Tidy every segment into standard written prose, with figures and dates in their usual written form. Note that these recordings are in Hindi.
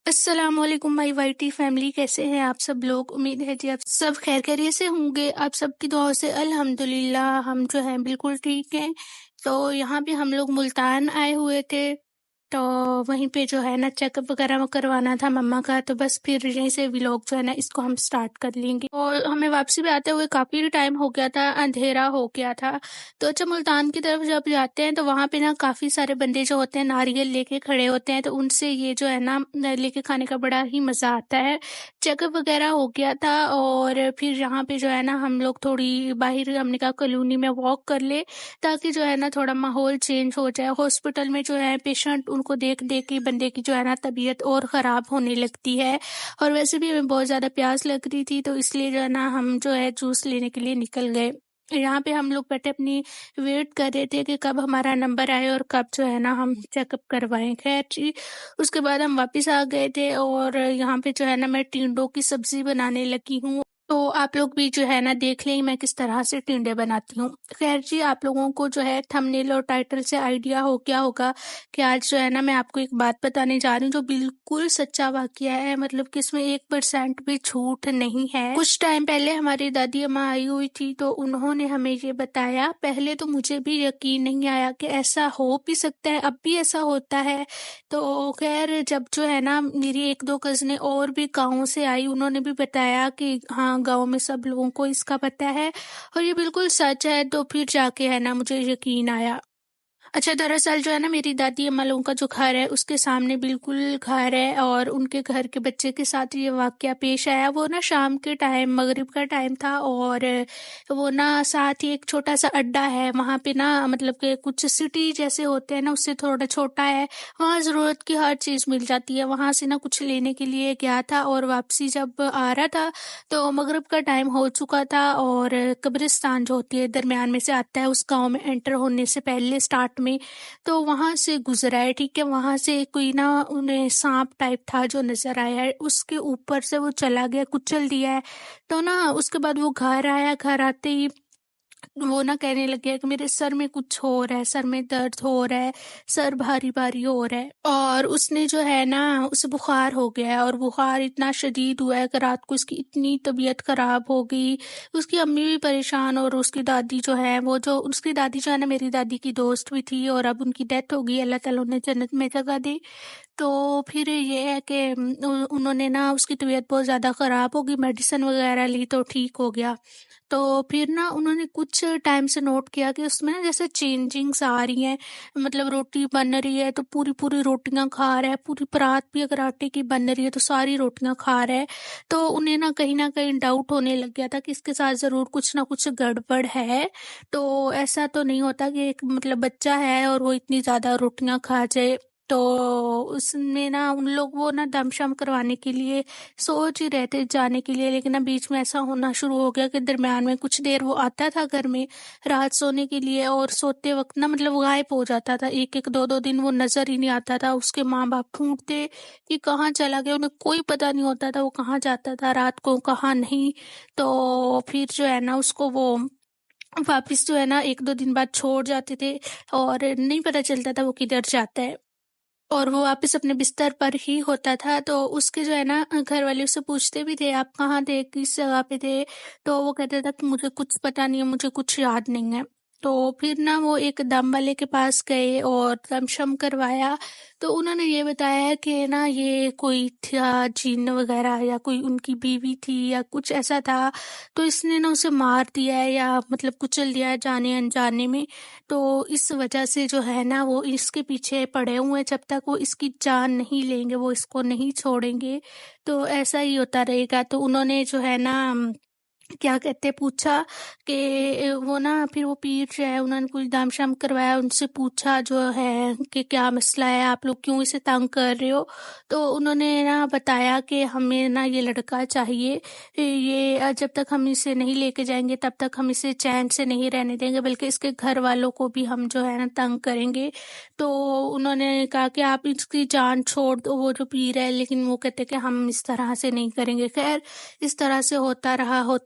अस्सलामुअलैकुम माई वाइटी फैमिली, कैसे हैं आप सब लोग। उम्मीद है जी आप सब खैर खैरियत से होंगे। आप सबकी दुआओं से अल्हम्दुलिल्लाह हम जो हैं बिल्कुल ठीक हैं। तो यहाँ पे हम लोग मुल्तान आए हुए थे, तो वहीं पे जो है ना चेकअप वगैरह करवाना था मम्मा का। तो बस फिर यहीं से व्लॉग जो है ना इसको हम स्टार्ट कर लेंगे। और हमें वापसी पे आते हुए काफ़ी टाइम हो गया था, अंधेरा हो गया था। तो अच्छा, मुल्तान की तरफ जब जाते हैं तो वहाँ पे ना काफ़ी सारे बंदे जो होते हैं नारियल लेके खड़े होते हैं, तो उनसे ये जो है ना लेके खाने का बड़ा ही मज़ा आता है। चेकअप वगैरह हो गया था और फिर यहाँ पे जो है ना हम लोग थोड़ी बाहर, हमने कहा कॉलोनी में वॉक कर ले ताकि जो है ना थोड़ा माहौल चेंज हो जाए। हॉस्पिटल में जो है पेशेंट, उनको देख देख के बंदे की जो है ना तबीयत और ख़राब होने लगती है। और वैसे भी हमें बहुत ज़्यादा प्यास लग रही थी, तो इसलिए जो है ना हम जो है जूस लेने के लिए निकल गए। यहाँ पे हम लोग बैठे अपनी वेट कर रहे थे कि कब हमारा नंबर आए और कब जो है ना हम चेकअप करवाएं। खैर जी, उसके बाद हम वापस आ गए थे और यहाँ पे जो है ना मैं टिंडों की सब्जी बनाने लगी हूँ। तो आप लोग भी जो है ना देख लें मैं किस तरह से टिंडे बनाती हूँ। खैर जी, आप लोगों को जो है थंबनेल और टाइटल से आइडिया हो गया होगा कि आज जो है ना मैं आपको एक बात बताने जा रही हूँ जो बिल्कुल सच्चा वाकया है, मतलब कि इसमें 1% भी झूठ नहीं है। कुछ टाइम पहले हमारी दादी अम्मा आई हुई थी, तो उन्होंने हमें ये बताया। पहले तो मुझे भी यकीन नहीं आया कि ऐसा हो भी सकता है, अब भी ऐसा होता है। तो खैर जब जो है ना मेरी एक दो कज़नें और भी गाँव से आई, उन्होंने भी बताया कि हाँ, गाँव में सब लोगों को इसका पता है और ये बिल्कुल सच है, तो फिर जाके है ना मुझे यकीन आया। अच्छा, दरअसल जो है ना मेरी दादी अम्मा लोगों का जो घर है उसके सामने बिल्कुल घर है और उनके घर के बच्चे के साथ ये वाकया पेश आया। वो ना शाम के टाइम, मगरिब का टाइम था और वो ना साथ ही एक छोटा सा अड्डा है वहाँ पे ना, मतलब कि कुछ सिटी जैसे होते हैं ना उससे थोड़ा छोटा है। वहाँ ज़रूरत की हर चीज़ मिल जाती है। वहाँ से ना कुछ लेने के लिए गया था और वापसी जब आ रहा था तो मगरिब का टाइम हो चुका था और कब्रिस्तान जो होती है दरमियान में से आता है उस गांव में एंटर होने से पहले स्टार्ट में, तो वहां से गुजरा है। ठीक है, वहां से कोई ना उन्हें सांप टाइप था जो नजर आया है, उसके ऊपर से वो चला गया, कुचल दिया है। तो ना उसके बाद वो घर आया, घर आते ही वो ना कहने लग गया कि मेरे सर में कुछ हो रहा है, सर में दर्द हो रहा है, सर भारी भारी हो रहा है। और उसने जो है ना उसे बुखार हो गया है और बुखार इतना शदीद हुआ है कि रात को उसकी इतनी तबीयत खराब हो गई। उसकी अम्मी भी परेशान और उसकी दादी जो है, वो जो उसकी दादी जो है ना मेरी दादी की दोस्त भी थी और अब उनकी डेथ हो गई, अल्लाह ताला उन्हें जन्नत में जगह दे। तो फिर ये है कि उन्होंने ना, उसकी तबीयत बहुत ज़्यादा ख़राब हो गई, मेडिसिन वगैरह ली तो ठीक हो गया। तो फिर ना उन्होंने कुछ टाइम से नोट किया कि उसमें ना जैसे चेंजिंग्स आ रही हैं। मतलब रोटी बन रही है तो पूरी पूरी रोटियां खा रहा है, पूरी परात भी अगर आटे की बन रही है तो सारी रोटियां खा रहा है। तो उन्हें ना कहीं डाउट होने लग गया था कि इसके साथ ज़रूर कुछ ना कुछ गड़बड़ है। तो ऐसा तो नहीं होता कि एक मतलब बच्चा है और वो इतनी ज़्यादा रोटियां खा जाए। तो उसमें ना उन लोग वो ना दमशम करवाने के लिए सोच ही रहे थे जाने के लिए, लेकिन ना बीच में ऐसा होना शुरू हो गया कि दरमियान में कुछ देर वो आता था घर में रात सोने के लिए और सोते वक्त ना मतलब गायब हो जाता था। एक एक दो दो दिन वो नजर ही नहीं आता था। उसके माँ बाप ढूंढते कि कहाँ चला गया, उन्हें कोई पता नहीं होता था वो कहाँ जाता था रात को, कहाँ नहीं। तो फिर जो है ना उसको वो वापिस जो है ना एक दो दिन बाद छोड़ जाते थे और नहीं पता चलता था वो किधर जाता है। और वो वापस अपने बिस्तर पर ही होता था। तो उसके जो है ना घर वाले उससे पूछते भी थे आप कहाँ थे, किस जगह पे थे। तो वो कहता था कि मुझे कुछ पता नहीं है, मुझे कुछ याद नहीं है। तो फिर ना वो एक दम वाले के पास गए और दमशम करवाया। तो उन्होंने ये बताया कि ना ये कोई था जिन्न वगैरह या कोई उनकी बीवी थी या कुछ ऐसा था, तो इसने ना उसे मार दिया है या मतलब कुचल दिया है जाने अनजाने में। तो इस वजह से जो है ना वो इसके पीछे पड़े हुए हैं, जब तक वो इसकी जान नहीं लेंगे वो इसको नहीं छोड़ेंगे। तो ऐसा ही होता रहेगा। तो उन्होंने जो है ना क्या कहते पूछा कि वो ना फिर वो पीर जो है उन्होंने कुछ दाम-शाम करवाया, उनसे पूछा जो है कि क्या मसला है, आप लोग क्यों इसे तंग कर रहे हो? तो उन्होंने ना बताया कि हमें ना ये लड़का चाहिए, ये जब तक हम इसे नहीं लेके जाएँगे तब तक हम इसे चैन से नहीं रहने देंगे, बल्कि इसके घर वालों को भी हम जो है ना तंग करेंगे। तो उन्होंने कहा कि आप इसकी जान छोड़ दो, वो जो पीर है, लेकिन वो कहते कि हम इस तरह से नहीं करेंगे। खैर इस तरह से होता रहा।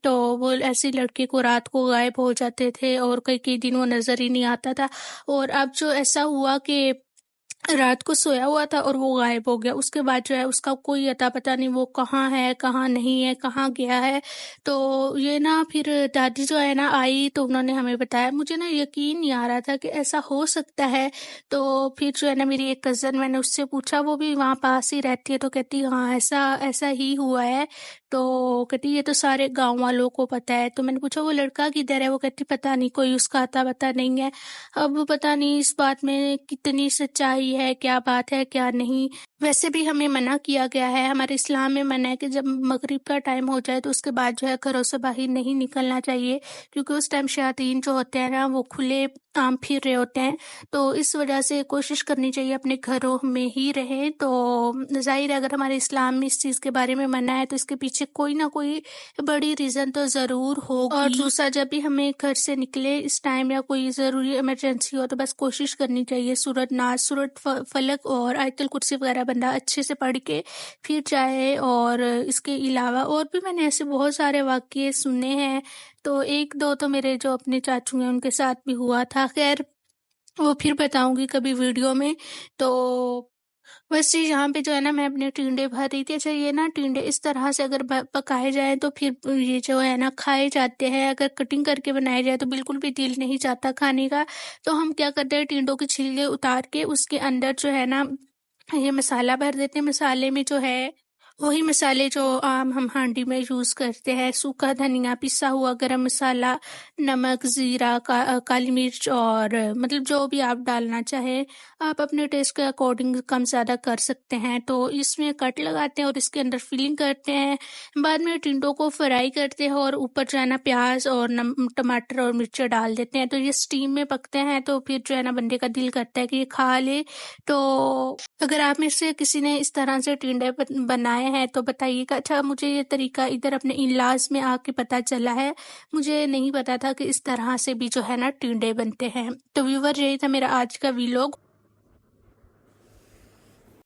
तो वो ऐसे लड़के को रात को गायब हो जाते थे और कई कई दिन वो नजर ही नहीं आता था। और अब जो ऐसा हुआ कि रात को सोया हुआ था और वो गायब हो गया। उसके बाद जो है उसका कोई अता पता नहीं, वो कहाँ है, कहाँ नहीं है, कहाँ गया है। तो ये ना फिर दादी जो है ना आई तो उन्होंने हमें बताया। मुझे ना यकीन नहीं आ रहा था कि ऐसा हो सकता है। तो फिर जो है ना मेरी एक कज़न, मैंने उससे पूछा, वो भी वहाँ पास ही रहती है, तो कहती हाँ ऐसा ऐसा ही हुआ है। तो कहती ये तो सारे गाँव वालों को पता है। तो मैंने पूछा वो लड़का किधर है? वो कहती पता नहीं, कोई उसका अता पता नहीं है। अब पता नहीं इस बात में कितनी सच्चाई है, क्या बात है, क्या नहीं। वैसे भी हमें मना किया गया है, हमारे इस्लाम में मना है कि जब मगरिब का टाइम हो जाए तो उसके बाद जो है घरों से बाहर नहीं निकलना चाहिए, क्योंकि उस टाइम शयातीन जो होते हैं ना वो खुले आम फिर रहे होते हैं। तो इस वजह से कोशिश करनी चाहिए अपने घरों में ही रहें। तो ज़ाहिर है अगर हमारे इस्लाम में इस चीज़ के बारे में मना है तो इसके पीछे कोई ना कोई बड़ी रीज़न तो ज़रूर होगी। और दूसरा, जब भी हमें घर से निकले इस टाइम या कोई ज़रूरी इमरजेंसी हो तो बस कोशिश करनी चाहिए सूरत नाज, सूरत फलक और आयतुल कुर्सी वगैरह बंदा अच्छे से पढ़ के फिर जाए। और इसके अलावा और भी मैंने ऐसे बहुत सारे वाक़ये सुने हैं। तो एक दो तो मेरे जो अपने चाचू हैं उनके साथ भी हुआ था। खैर वो फिर बताऊंगी कभी वीडियो में। तो बस ये यहाँ पे जो है ना मैं अपने टिंडे भर रही थी। अच्छा, ये ना टिंडे इस तरह से अगर पकाए जाएं तो फिर ये जो है ना खाए जाते हैं। अगर कटिंग करके बनाए जाए तो बिल्कुल भी दिल नहीं चाहता खाने का। तो हम क्या करते हैं, टिंडों के छिलके उतार के उसके अंदर जो है ना ये मसाला भर देते हैं। मसाले में जो है वही मसाले जो आम हम हांडी में यूज़ करते हैं, सूखा धनिया, पिसा हुआ गरम मसाला, नमक, ज़ीरा, काली मिर्च और मतलब जो भी आप डालना चाहें आप अपने टेस्ट के अकॉर्डिंग कम ज़्यादा कर सकते हैं। तो इसमें कट लगाते हैं और इसके अंदर फिलिंग करते हैं। बाद में टिंडों को फ्राई करते हैं और ऊपर जो है ना प्याज और टमाटर और मिर्च डाल देते हैं। तो ये स्टीम में पकते हैं तो फिर जो है ना बंदे का दिल करता है कि ये खा ले। तो अगर आप में से किसी ने इस तरह से टिंडे बनाए हैं तो बताइएगा। अच्छा, मुझे ये तरीका इधर अपने इन-लॉज़ में आके पता चला है। मुझे नहीं पता था कि इस तरह से भी जो है ना टिंडे बनते हैं। तो व्यूअर, यही था मेरा आज का व्लॉग।